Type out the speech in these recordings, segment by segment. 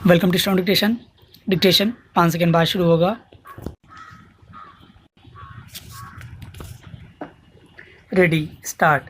Welcome to strong dictation 5 second बाद शुरू होगा। Ready start.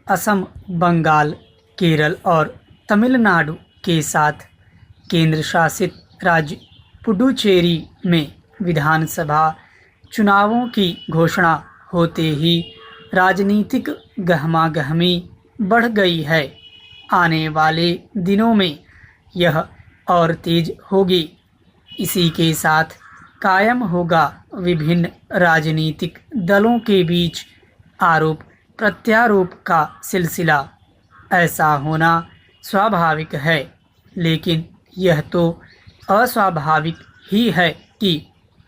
असम, बंगाल, केरल और तमिलनाडु के साथ केंद्र शासित राज्य पुडुचेरी में विधानसभा चुनावों की घोषणा होते ही राजनीतिक गहमागहमी बढ़ गई है। आने वाले दिनों में यह और तेज होगी। इसी के साथ कायम होगा विभिन्न राजनीतिक दलों के बीच आरोप प्रत्यारोप का सिलसिला। ऐसा होना स्वाभाविक है, लेकिन यह तो अस्वाभाविक ही है कि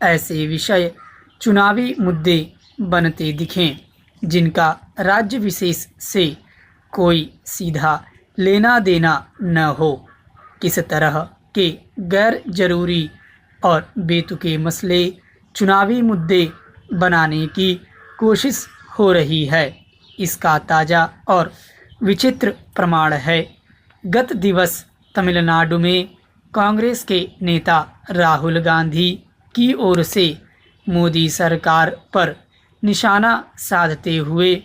ऐसे विषय चुनावी मुद्दे बनते दिखें जिनका राज्य विशेष से कोई सीधा लेना देना न हो। किस तरह के गैर जरूरी और बेतुके मसले चुनावी मुद्दे बनाने की कोशिश हो रही है, इसका ताज़ा और विचित्र प्रमाण है गत दिवस तमिलनाडु में कांग्रेस के नेता राहुल गांधी की ओर से मोदी सरकार पर निशाना साधते हुए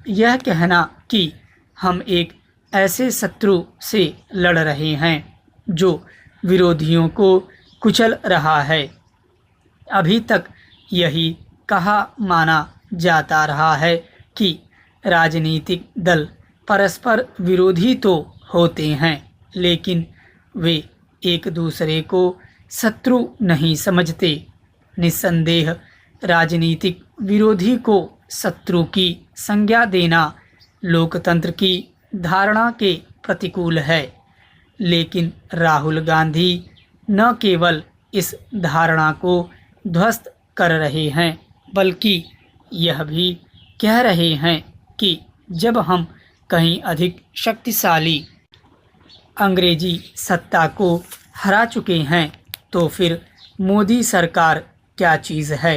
यह कहना कि हम एक ऐसे शत्रु से लड़ रहे हैं जो विरोधियों को कुचल रहा है। अभी तक यही कहा माना जाता रहा है कि राजनीतिक दल परस्पर विरोधी तो होते हैं, लेकिन वे एक दूसरे को शत्रु नहीं समझते। निस्संदेह राजनीतिक विरोधी को शत्रु की संज्ञा देना लोकतंत्र की धारणा के प्रतिकूल है, लेकिन राहुल गांधी न केवल इस धारणा को ध्वस्त कर रहे हैं, बल्कि यह भी कह रहे हैं कि जब हम कहीं अधिक शक्तिशाली अंग्रेजी सत्ता को हरा चुके हैं तो फिर मोदी सरकार क्या चीज़ है।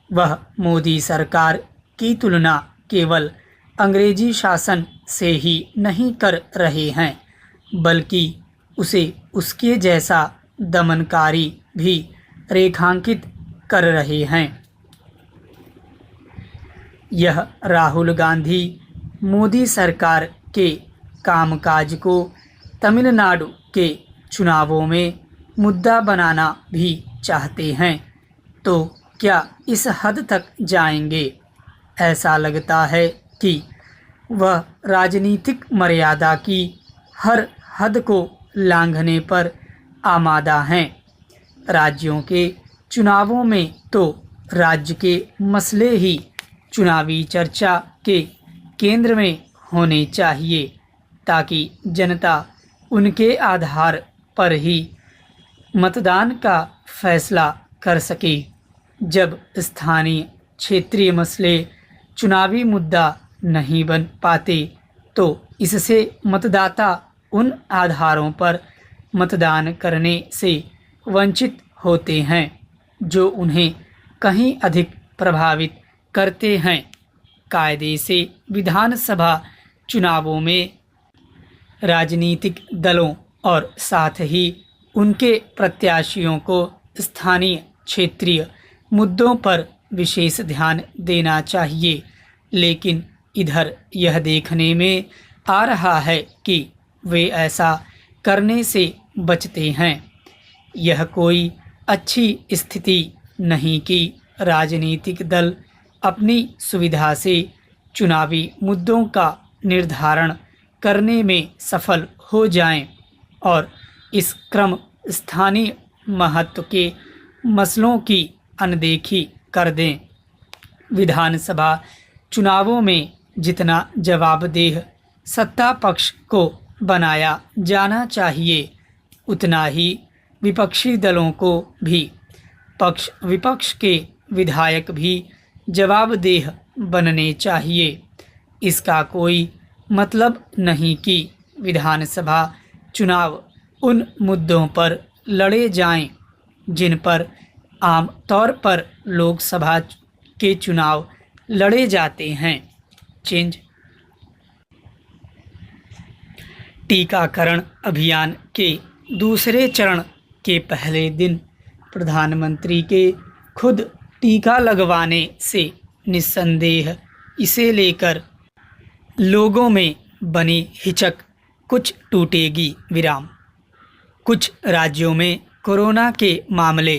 वह मोदी सरकार की तुलना केवल अंग्रेजी शासन से ही नहीं कर रहे हैं, बल्कि उसे उसके जैसा दमनकारी भी रेखांकित कर रहे हैं। यह राहुल गांधी मोदी सरकार के कामकाज को तमिलनाडु के चुनावों में मुद्दा बनाना भी चाहते हैं, तो क्या इस हद तक जाएंगे। ऐसा लगता है कि वह राजनीतिक मर्यादा की हर हद को लांघने पर आमादा हैं। राज्यों के चुनावों में तो राज्य के मसले ही चुनावी चर्चा के केंद्र में होने चाहिए, ताकि जनता उनके आधार पर ही मतदान का फैसला कर सके। जब स्थानीय क्षेत्रीय मसले चुनावी मुद्दा नहीं बन पाते, तो इससे मतदाता उन आधारों पर मतदान करने से वंचित होते हैं जो उन्हें कहीं अधिक प्रभावित करते हैं। कायदे से विधानसभा चुनावों में राजनीतिक दलों और साथ ही उनके प्रत्याशियों को स्थानीय क्षेत्रीय मुद्दों पर विशेष ध्यान देना चाहिए, लेकिन इधर यह देखने में आ रहा है कि वे ऐसा करने से बचते हैं। यह कोई अच्छी स्थिति नहीं कि राजनीतिक दल अपनी सुविधा से चुनावी मुद्दों का निर्धारण करने में सफल हो जाएं और इस क्रम स्थानीय महत्व के मसलों की अनदेखी कर दें। विधानसभा चुनावों में जितना जवाबदेह सत्ता पक्ष को बनाया जाना चाहिए, उतना ही विपक्षी दलों को भी। पक्ष विपक्ष के विधायक भी जवाबदेह बनने चाहिए। इसका कोई मतलब नहीं कि विधानसभा चुनाव उन मुद्दों पर लड़े जाएं जिन पर आम तौर पर लोकसभा के चुनाव लड़े जाते हैं। चेंज टीकाकरण अभियान के दूसरे चरण के पहले दिन प्रधानमंत्री के खुद टीका लगवाने से निस्संदेह इसे लेकर लोगों में बनी हिचक कुछ टूटेगी विराम। कुछ राज्यों में कोरोना के मामले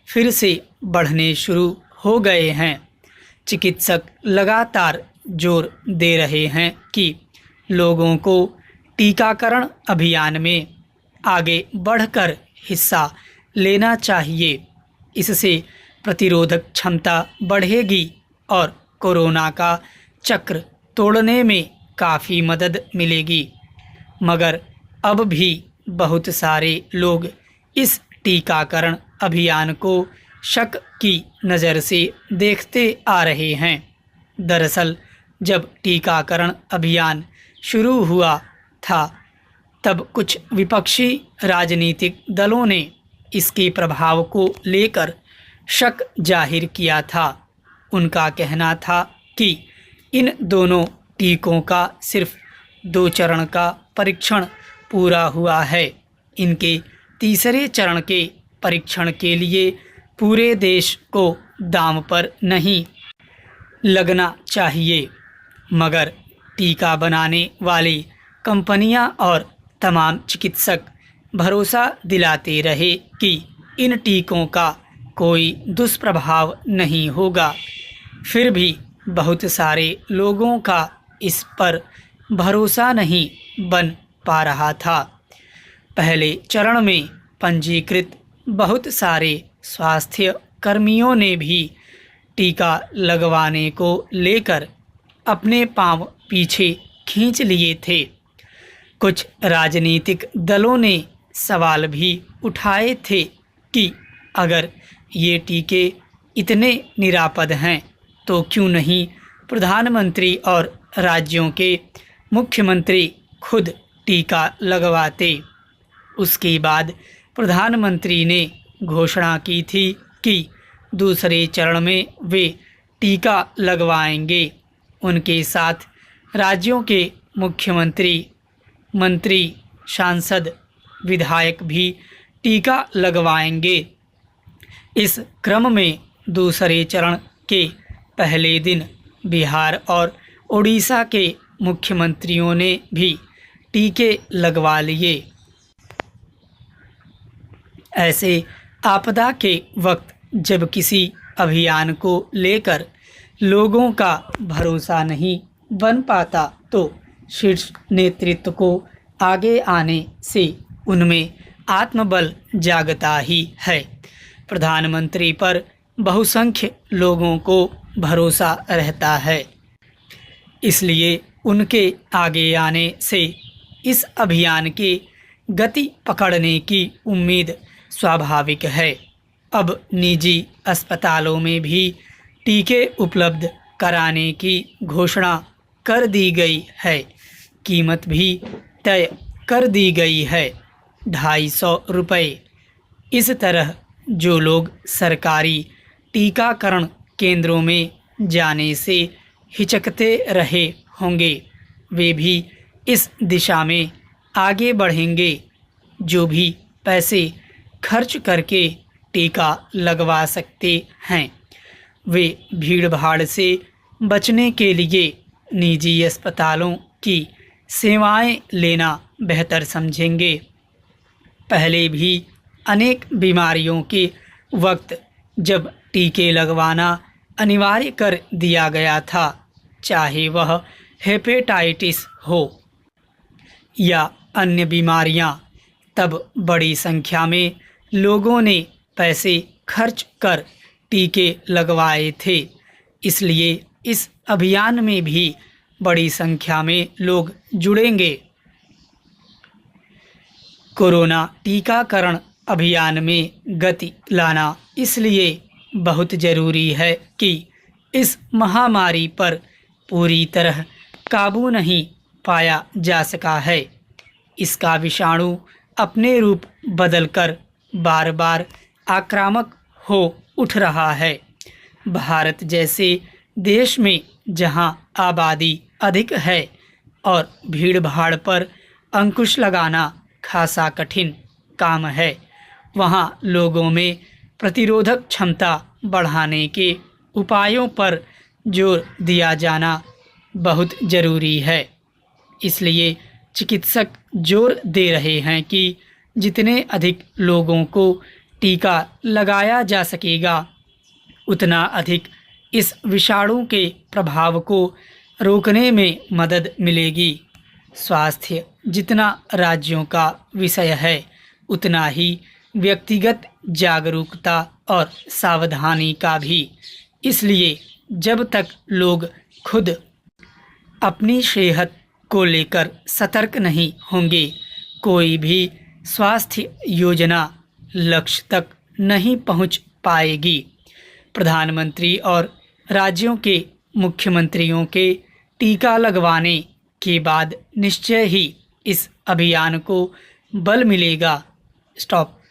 फिर से बढ़ने शुरू हो गए हैं। चिकित्सक लगातार जोर दे रहे हैं कि लोगों को टीकाकरण अभियान में आगे बढ़कर हिस्सा लेना चाहिए। इससे प्रतिरोधक क्षमता बढ़ेगी और कोरोना का चक्र तोड़ने में काफ़ी मदद मिलेगी। मगर अब भी बहुत सारे लोग इस टीकाकरण अभियान को शक की नज़र से देखते आ रहे हैं। दरअसल जब टीकाकरण अभियान शुरू हुआ था तब कुछ विपक्षी राजनीतिक दलों ने इसके प्रभाव को लेकर शक जाहिर किया था। उनका कहना था कि इन दोनों टीकों का सिर्फ 2 चरण का परीक्षण पूरा हुआ है। इनके तीसरे चरण के परीक्षण के लिए पूरे देश को दांव पर नहीं लगना चाहिए। मगर टीका बनाने वाली कंपनियां और तमाम चिकित्सक भरोसा दिलाते रहे कि इन टीकों का कोई दुष्प्रभाव नहीं होगा। फिर भी बहुत सारे लोगों का इस पर भरोसा नहीं बन पा रहा था। पहले चरण में पंजीकृत बहुत सारे स्वास्थ्य कर्मियों ने भी टीका लगवाने को लेकर अपने पांव पीछे खींच लिए थे। कुछ राजनीतिक दलों ने सवाल भी उठाए थे कि अगर ये टीके इतने निरापद हैं तो क्यों नहीं प्रधानमंत्री और राज्यों के मुख्यमंत्री खुद टीका लगवाते। उसके बाद प्रधानमंत्री ने घोषणा की थी कि दूसरे चरण में वे टीका लगवाएंगे। उनके साथ राज्यों के मुख्यमंत्री, मंत्री, सांसद, विधायक भी टीका लगवाएंगे। इस क्रम में दूसरे चरण के पहले दिन बिहार और ओडिशा के मुख्यमंत्रियों ने भी टीके लगवा लिए। ऐसे आपदा के वक्त जब किसी अभियान को लेकर लोगों का भरोसा नहीं बन पाता तो शीर्ष नेतृत्व को आगे आने से उनमें आत्मबल जागता ही है। प्रधानमंत्री पर बहुसंख्य लोगों को भरोसा रहता है, इसलिए उनके आगे आने से इस अभियान की गति पकड़ने की उम्मीद स्वाभाविक है। अब निजी अस्पतालों में भी टीके उपलब्ध कराने की घोषणा कर दी गई है। कीमत भी तय कर दी गई है, 250 रुपये। इस तरह जो लोग सरकारी टीकाकरण केंद्रों में जाने से हिचकते रहे होंगे वे भी इस दिशा में आगे बढ़ेंगे। जो भी पैसे खर्च करके टीका लगवा सकते हैं वे भीड़ भाड़ से बचने के लिए निजी अस्पतालों की सेवाएं लेना बेहतर समझेंगे। पहले भी अनेक बीमारियों के वक्त जब टीके लगवाना अनिवार्य कर दिया गया था, चाहे वह हेपेटाइटिस हो या अन्य बीमारियां, तब बड़ी संख्या में लोगों ने पैसे खर्च कर टीके लगवाए थे। इसलिए इस अभियान में भी बड़ी संख्या में लोग जुड़ेंगे। कोरोना टीकाकरण अभियान में गति लाना इसलिए बहुत ज़रूरी है कि इस महामारी पर पूरी तरह काबू नहीं पाया जा सका है। इसका विषाणु अपने रूप बदलकर बार बार आक्रामक हो उठ रहा है। भारत जैसे देश में जहां आबादी अधिक है और भीड़ भाड़ पर अंकुश लगाना खासा कठिन, काम है, वहाँ लोगों में प्रतिरोधक क्षमता बढ़ाने के उपायों पर जोर दिया जाना बहुत ज़रूरी है। इसलिए चिकित्सक जोर दे रहे हैं कि जितने अधिक लोगों को टीका लगाया जा सकेगा, उतना अधिक इस विषाणु के प्रभाव को रोकने में मदद मिलेगी। स्वास्थ्य जितना राज्यों का विषय है, उतना ही व्यक्तिगत जागरूकता और सावधानी का भी। इसलिए जब तक लोग खुद अपनी सेहत को लेकर सतर्क नहीं होंगे, कोई भी स्वास्थ्य योजना लक्ष्य तक नहीं पहुंच पाएगी। प्रधानमंत्री और राज्यों के मुख्यमंत्रियों के टीका लगवाने के बाद निश्चय ही इस अभियान को बल मिलेगा। स्टॉप।